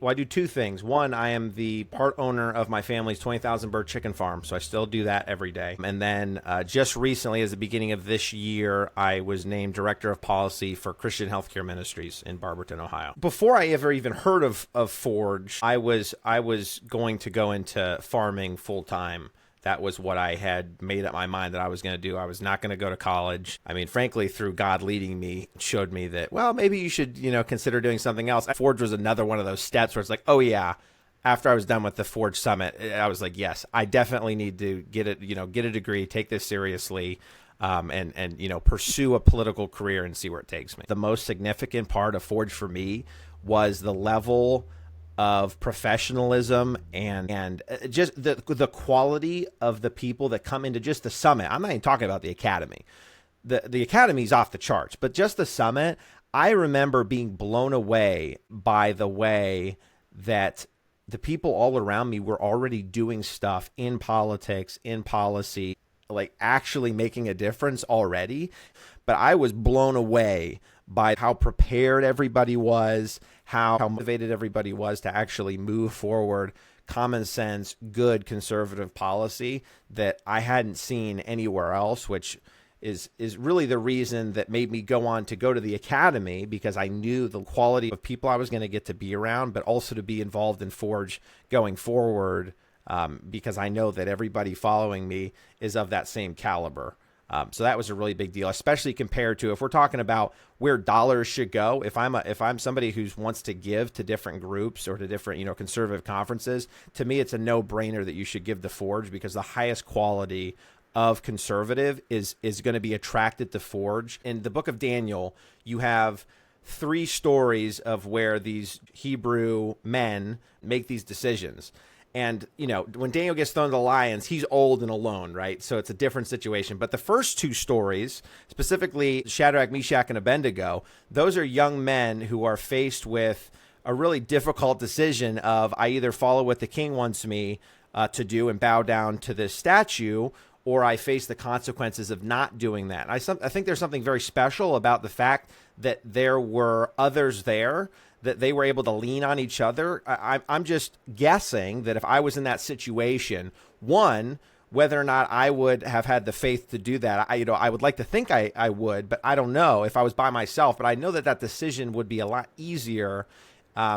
Well, I do two things. One, I am the part owner of my family's 20,000 bird chicken farm, so I still do that every day. And then just recently, as the beginning of this year, I was named Director of Policy for Christian Healthcare Ministries in Barberton, Ohio. Before I ever even heard of Forge, I was going to go into farming full time. That was what I had made up my mind that I was going to do. I was not going to go to college. I mean, frankly, through God leading me, showed me that, well, maybe you should, consider doing something else. Forge was another one of those steps where it's like, oh yeah, after I was done with the Forge Summit, I was like, yes, I definitely need to get a degree, take this seriously, and pursue a political career and see where it takes me. The most significant part of Forge for me was the level of professionalism and just the quality of the people that come into just the summit. I'm not even talking about the academy. The academy's off the charts, but just the summit, I remember being blown away by the way that the people all around me were already doing stuff in politics, in policy, like actually making a difference already. But I was blown away by how prepared everybody was, how motivated everybody was to actually move forward common sense, good conservative policy that I hadn't seen anywhere else, which is really the reason that made me go on to go to the academy, because I knew the quality of people I was going to get to be around, but also to be involved in Forge going forward, because I know that everybody following me is of that same caliber. So that was a really big deal, especially compared to if we're talking about where dollars should go. If I'm somebody who wants to give to different groups or to different, conservative conferences, to me, it's a no-brainer that you should give to Forge, because the highest quality of conservative is going to be attracted to Forge. In the book of Daniel, you have 3 stories of where these Hebrew men make these decisions. And, when Daniel gets thrown to the lions, he's old and alone, right? So it's a different situation. But the first 2 stories, specifically Shadrach, Meshach, and Abednego, those are young men who are faced with a really difficult decision of, I either follow what the king wants me to do and bow down to this statue, or I face the consequences of not doing that. I think there's something very special about the fact that there were others there, that they were able to lean on each other. I'm just guessing that if I was in that situation, one, whether or not I would have had the faith to do that, I would like to think I would, but I don't know if I was by myself. But I know that decision would be a lot easier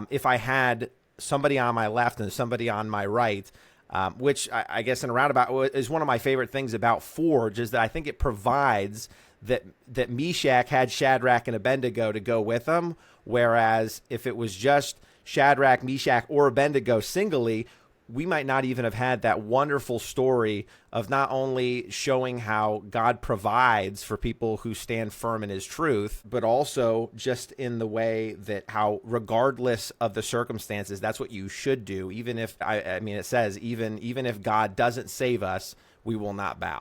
if I had somebody on my left and somebody on my right. Which I guess in a roundabout is one of my favorite things about Forge, is that I think it provides that Meshach had Shadrach and Abednego to go with him, whereas if it was just Shadrach, Meshach, or Abednego singly, we might not even have had that wonderful story of not only showing how God provides for people who stand firm in his truth, but also just in the way that how regardless of the circumstances, that's what you should do. Even if, it says, even if God doesn't save us, we will not bow.